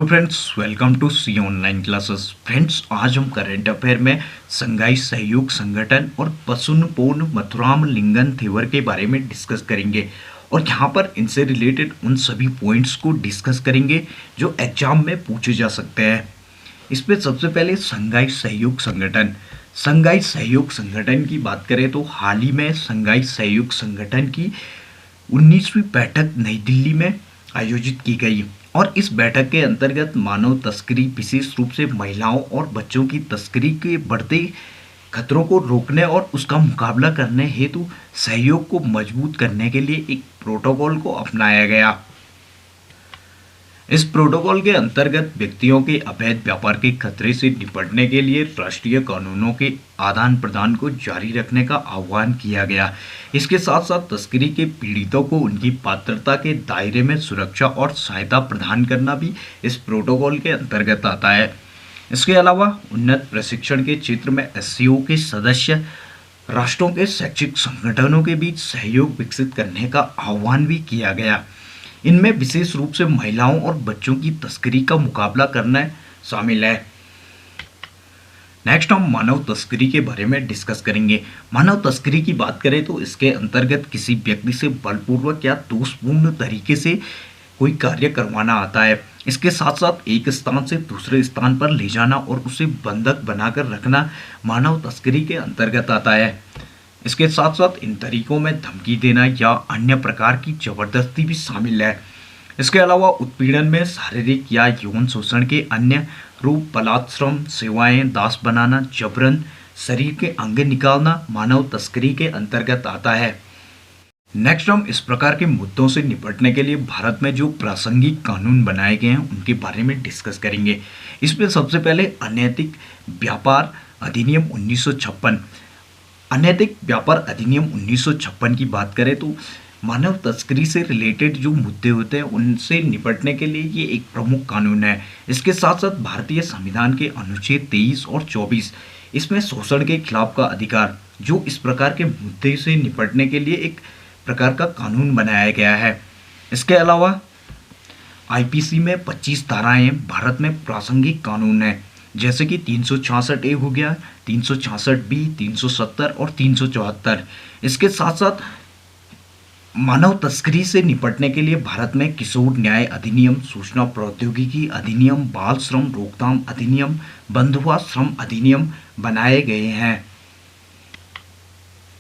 Friends, welcome to C online classes. Friends, आज हम current affair में संघाई सहयोग संगठन और पसुनपोन मथुराम लिंगन थेवर के बारे में डिस्कस करेंगे और यहाँ पर इनसे रिलेटेड उन सभी पॉइंट्स को डिस्कस करेंगे जो एग्जाम में पूछे जा सकते हैं। इसमें सबसे पहले संघाई सहयोग संगठन की बात करें तो हाल ही में संघाई सहयोग संगठन की 19वीं बैठक नई दिल्ली में आयोजित की गई और इस बैठक के अंतर्गत मानव तस्करी, विशेष रूप से महिलाओं और बच्चों की तस्करी के बढ़ते खतरों को रोकने और उसका मुकाबला करने हेतु सहयोग को मजबूत करने के लिए एक प्रोटोकॉल को अपनाया गया। इस प्रोटोकॉल के अंतर्गत व्यक्तियों के अवैध व्यापार के खतरे से निपटने के लिए राष्ट्रीय कानूनों के आदान प्रदान को जारी रखने का आह्वान किया गया। इसके साथ साथ तस्करी के पीड़ितों को उनकी पात्रता के दायरे में सुरक्षा और सहायता प्रदान करना भी इस प्रोटोकॉल के अंतर्गत आता है। इसके अलावा उन्नत प्रशिक्षण के क्षेत्र में एससीओ के सदस्य राष्ट्रों के शैक्षिक संगठनों के बीच सहयोग विकसित करने का आह्वान भी किया गया। इनमें विशेष रूप से महिलाओं और बच्चों की तस्करी का मुकाबला करना शामिल है। नेक्स्ट हम मानव तस्करी के बारे में डिस्कस करेंगे। मानव तस्करी की बात करें तो इसके अंतर्गत किसी व्यक्ति से बलपूर्वक या दोषपूर्ण तरीके से कोई कार्य करवाना आता है। इसके साथ साथ एक स्थान से दूसरे स्थान पर ले जाना और उसे बंधक बनाकर रखना मानव तस्करी के अंतर्गत आता है। इसके साथ साथ इन तरीकों में धमकी देना या अन्य प्रकार की जबरदस्ती भी शामिल है। इसके अलावा उत्पीड़न में शारीरिक या यौन शोषण के अन्य रूप, बलात्श्रम, सेवाएं, दास बनाना, जबरन शरीर के अंग निकालना मानव तस्करी के अंतर्गत आता है। नेक्स्ट हम इस प्रकार के मुद्दों से निपटने के लिए भारत में जो प्रासंगिक कानून बनाए गए हैं उनके बारे में डिस्कस करेंगे। इसमें सबसे पहले अनैतिक व्यापार अधिनियम 1956। अनैतिक व्यापार अधिनियम 1956 की बात करें तो मानव तस्करी से रिलेटेड जो मुद्दे होते हैं उनसे निपटने के लिए ये एक प्रमुख कानून है। इसके साथ साथ भारतीय संविधान के अनुच्छेद 23 और 24 इसमें शोषण के खिलाफ का अधिकार, जो इस प्रकार के मुद्दे से निपटने के लिए एक प्रकार का कानून बनाया गया है। इसके अलावा आईपीसी में 25 धाराएं भारत में प्रासंगिक कानून है, जैसे कि 366 ए हो गया, 366 बी, 370 और 374। इसके साथ साथ मानव तस्करी से निपटने के लिए भारत में किशोर न्याय अधिनियम, सूचना प्रौद्योगिकी अधिनियम, बाल श्रम रोकथाम अधिनियम, बंधुआ श्रम अधिनियम बनाए गए हैं।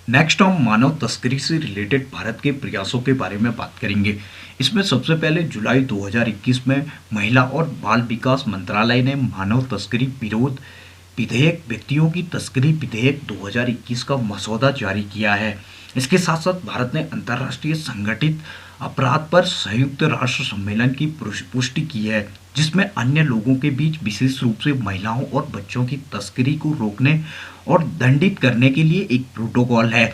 नेक्स्ट हम मानव तस्करी से रिलेटेड भारत के प्रयासों के बारे में बात करेंगे। इसमें सबसे पहले जुलाई 2021 में महिला और बाल विकास मंत्रालय ने मानव तस्करी विरोध विधेयक, व्यक्तियों की तस्करी विधेयक 2021 का मसौदा जारी किया है। इसके साथ साथ भारत ने अंतर्राष्ट्रीय संगठित अपराध पर संयुक्त राष्ट्र सम्मेलन की पुष्टि की है, जिसमें अन्य लोगों के बीच विशेष रूप से महिलाओं और बच्चों की तस्करी को रोकने और दंडित करने के लिए एक प्रोटोकॉल है।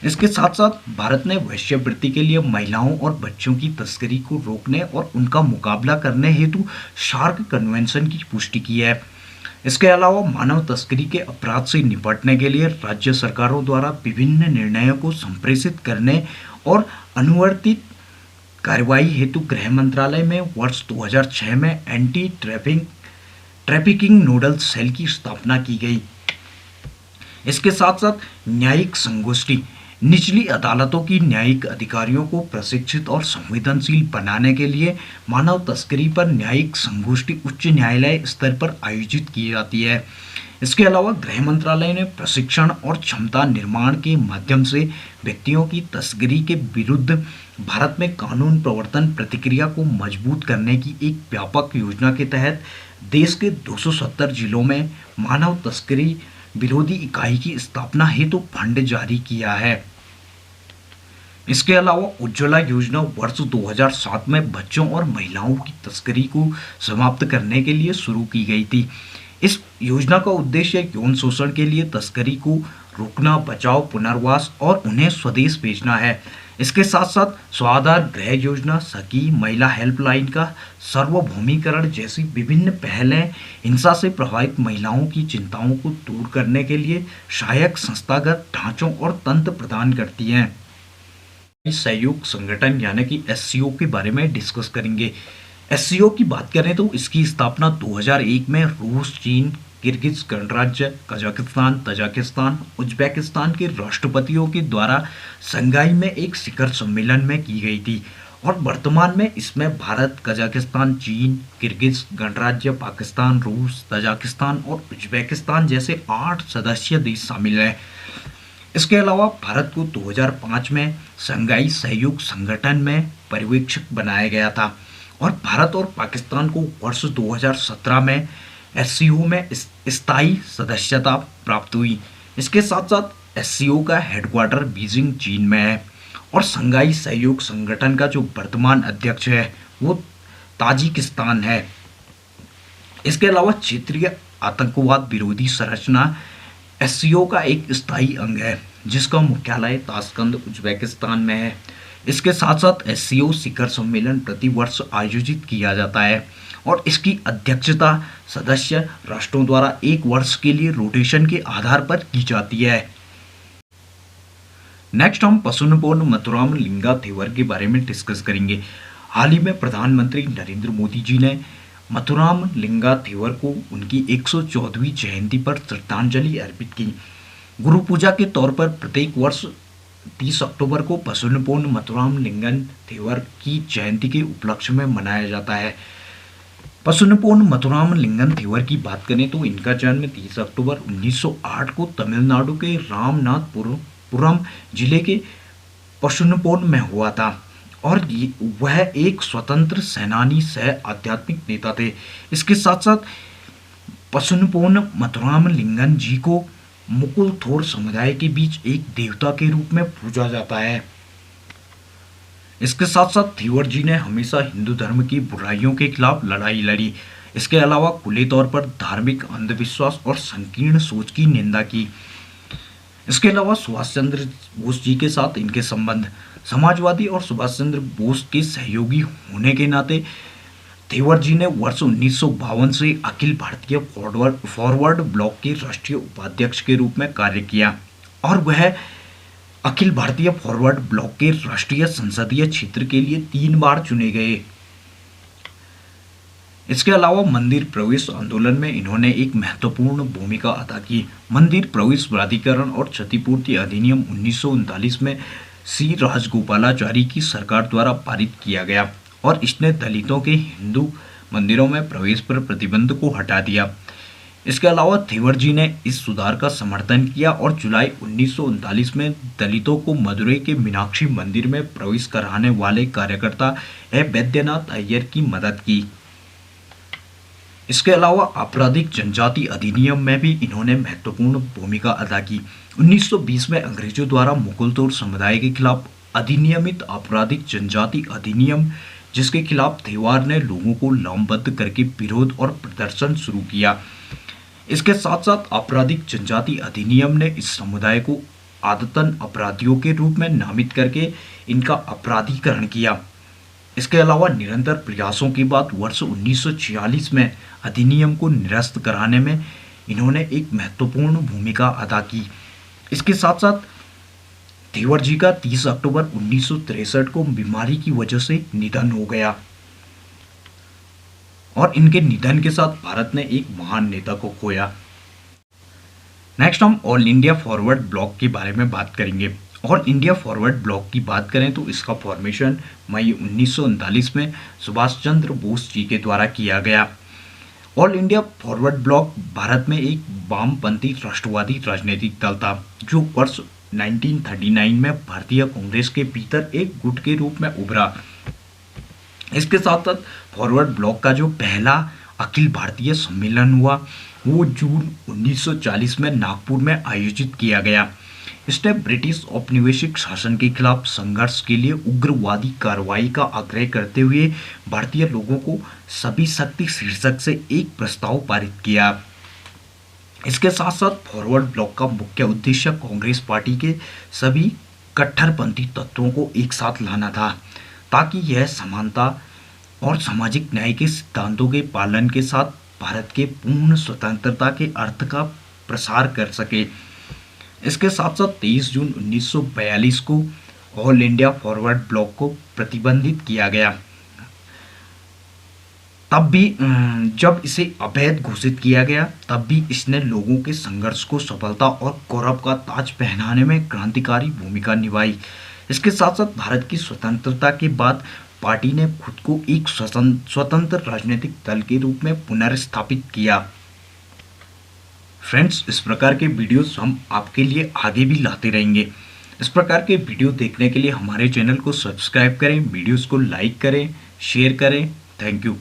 इसके साथ साथ भारत ने वेश्यावृत्ति के लिए महिलाओं और बच्चों की तस्करी को रोकने और उनका मुकाबला करने हेतु शार्क कन्वेंशन की पुष्टि की है। इसके अलावा मानव तस्करी के अपराध से निपटने के लिए राज्य सरकारों द्वारा विभिन्न निर्णयों को संप्रेषित करने और अनुवर्तित कार्रवाई हेतु गृह मंत्रालय में वर्ष 2006 में एंटी ट्रैफिकिंग नोडल सेल की स्थापना की गई। इसके साथ साथ न्यायिक संगोष्ठी निचली अदालतों की न्यायिक अधिकारियों को प्रशिक्षित और संवेदनशील बनाने के लिए मानव तस्करी पर न्यायिक संगोष्ठी उच्च न्यायालय स्तर पर आयोजित की जाती है। इसके अलावा गृह मंत्रालय ने प्रशिक्षण और क्षमता निर्माण के माध्यम से व्यक्तियों की तस्करी के विरुद्ध भारत में कानून प्रवर्तन प्रतिक्रिया को मजबूत करने की एक व्यापक योजना के तहत देश के 270 जिलों में मानव तस्करी विरोधी इकाई की स्थापना हेतु फंड जारी किया है। इसके अलावा उज्ज्वला योजना वर्ष 2007 में बच्चों और महिलाओं की तस्करी को समाप्त करने के लिए शुरू की गई थी। इस योजना का उद्देश्य यौन शोषण के लिए तस्करी को रोकना, बचाव, पुनर्वास और उन्हें स्वदेश भेजना है। इसके साथ साथ स्वाधार गृह योजना, सखी, महिला हेल्पलाइन का सार्वभौमिकरण जैसी विभिन्न पहलें हिंसा से प्रभावित महिलाओं की चिंताओं को दूर करने के लिए सहायक संस्थागत ढांचों और तंत्र प्रदान करती हैं। सहयोग संगठन यानी कि एससीओ के बारे में डिस्कस करेंगे। एससीओ की बात करें तो इसकी स्थापना 2001 में रूस, चीन, किर्गिज गणराज्य, कजाकिस्तान, तजाकिस्तान, उज्बेकिस्तान के राष्ट्रपतियों के द्वारा शंघाई में एक शिखर सम्मेलन में की गई थी और वर्तमान में इसमें भारत, कजाकिस्तान, चीन, किर्गिज गणराज्य, पाकिस्तान, रूस, तजाकिस्तान और उज्बेकिस्तान जैसे 8 सदस्य देश शामिल हैं। इसके अलावा भारत को 2005 में शंघाई सहयोग संगठन में पर्यवेक्षक बनाया गया था और भारत और पाकिस्तान को वर्ष 2017 में एससीओ में स्थायी सदस्यता प्राप्त हुई। इसके साथ साथ एससीओ का हेडक्वार्टर बीजिंग, चीन में है और शंघाई सहयोग संगठन का जो वर्तमान अध्यक्ष है वो ताजिकिस्तान है। इसके अलावा क्षेत्रीय आतंकवाद विरोधी संरचना एससीओ का एक स्थायी अंग है जिसका मुख्यालय ताशकंद, उज्बेकिस्तान में है। इसके साथ साथ एससीओ शिखर सम्मेलन प्रतिवर्ष आयोजित किया जाता है और इसकी अध्यक्षता सदस्य राष्ट्रों द्वारा एक वर्ष के लिए रोटेशन के आधार पर की जाती है। नेक्स्ट हम पसुनपोन मथुराम लिंगा थेवर के बारे में डिस्कस करेंगे। हाल ही में प्रधानमंत्री नरेंद्र मोदी जी ने मथुराम लिंगा थेवर को उनकी 114वीं जयंती पर श्रद्धांजलि अर्पित की। गुरु पूजा के तौर पर प्रत्येक वर्ष 30 अक्टूबर को पसुनपोन मथुराम लिंगन थेवर की जयंती के उपलक्ष्य में मनाया जाता है। पसुनपोन मथुराम लिंगन थेवर की बात करें तो इनका जन्म 30 अक्टूबर 1908 को तमिलनाडु के रामनाथपुरम जिले के पसुनपोन में हुआ था और वह एक स्वतंत्र सेनानी सह आध्यात्मिक नेता थे। इसके साथ साथ पसुनपोन मथुराम लिंगन जी को मुकुल थोर समुदाय के बीच एक देवता के रूप में पूजा जाता है। इसके साथ साथ थेवर जी ने हमेशा हिंदू धर्म की बुराइयों के खिलाफ लड़ाई लड़ी। इसके अलावा खुले तौर पर धार्मिक अंधविश्वास और संकीर्ण सोच की निंदा की। इसके अलावा सुभाष चंद्र बोस जी के साथ इनके संबंध समाजवादी और सुभाष चंद्र बोस के सहयोगी होने के नाते थेवर जी ने वर्ष 1952 से अखिल भारतीय फॉरवर्ड ब्लॉक के राष्ट्रीय उपाध्यक्ष के रूप में कार्य किया और वह अखिल भारतीय फॉरवर्ड ब्लॉक के राष्ट्रीय संसदीय क्षेत्र के लिए 3 बार चुने गए। इसके अलावा मंदिर प्रवेश आंदोलन में इन्होंने एक महत्वपूर्ण भूमिका अदा की। मंदिर प्रवेश प्राधिकरण और क्षतिपूर्ति अधिनियम 1939 में सी राजगोपालाचारी की सरकार द्वारा पारित किया गया और इसने दलितों के हिंदू मंदिरों में प्रवेश पर प्रतिबंध को हटा दिया। इसके अलावा थेवर जी ने इस सुधार का समर्थन किया और जुलाई 1939 में दलितों को मदुरई के मीनाक्षी मंदिर में प्रवेश कराने वाले कार्यकर्ता वैद्यनाथ अय्यर की मदद की। इसके अलावा आपराधिक जनजाति अधिनियम में भी इन्होंने महत्वपूर्ण भूमिका अदा की। 1920 में अंग्रेजों द्वारा मुगलतोड़ समुदाय के खिलाफ अधिनियमित आपराधिक जनजाति अधिनियम, जिसके खिलाफ थेवार ने लोगों को लामबद्ध करके विरोध और प्रदर्शन शुरू किया। इसके साथ साथ आपराधिक जनजाति अधिनियम ने इस समुदाय को आदतन अपराधियों के रूप में नामित करके इनका अपराधीकरण किया। इसके अलावा निरंतर प्रयासों के बाद वर्ष 1946 में अधिनियम को निरस्त कराने में इन्होंने एक महत्वपूर्ण भूमिका अदा की। इसके साथ साथ थेवर जी का 30 अक्टूबर 1963 को बीमारी की वजह से निधन हो गया और इनके निधन के साथ भारत ने एक महान नेता को खोया। नेक्स्ट हम ऑल इंडिया फॉरवर्ड ब्लॉक के बारे में बात करेंगे। ऑल इंडिया फॉरवर्ड ब्लॉक की बात करें तो इसका फॉर्मेशन मई 1939 में सुभाष चंद्र बोस जी के द्वारा किया गया। All India forward block Bharat में एक वामपंथी राष्ट्रवादी राजनीतिक दल था जो वर्ष 1939 में भारतीय कांग्रेस के भीतर एक गुट के रूप में उभरा। इसके साथ साथ फॉरवर्ड ब्लॉक का जो पहला अखिल भारतीय सम्मेलन हुआ वो जून 1940 में नागपुर में आयोजित किया गया। इसने ब्रिटिश औपनिवेशिक शासन के खिलाफ संघर्ष के लिए उग्रवादी कार्रवाई का आग्रह करते हुए भारतीय लोगों को सभी शक्ति शीर्षक से एक प्रस्ताव पारित किया। इसके साथ साथ फॉरवर्ड ब्लॉक का मुख्य उद्देश्य कांग्रेस पार्टी के सभी कट्टरपंथी तत्वों को एक साथ लाना था ताकि यह समानता और सामाजिक न्याय के सिद्धांतों के पालन के साथ भारत के पूर्ण स्वतंत्रता के अर्थ का प्रसार कर सके। इसके साथ साथ 23 जून 1942 को ऑल इंडिया फॉरवर्ड ब्लॉक को प्रतिबंधित किया गया। तब भी जब इसे अवैध घोषित किया गया, तब भी इसने लोगों के संघर्ष को सफलता और गौरव का ताज पहनाने में क्रांतिकारी भूमिका निभाई। इसके साथ साथ भारत की स्वतंत्रता के बाद पार्टी ने खुद को एक स्वतंत्र राजनीतिक दल के रूप में पुनर्स्थापित किया। फ्रेंड्स, इस प्रकार के वीडियोस हम आपके लिए आगे भी लाते रहेंगे। इस प्रकार के वीडियो देखने के लिए हमारे चैनल को सब्सक्राइब करें, वीडियोस को लाइक करें, शेयर करें। Thank you.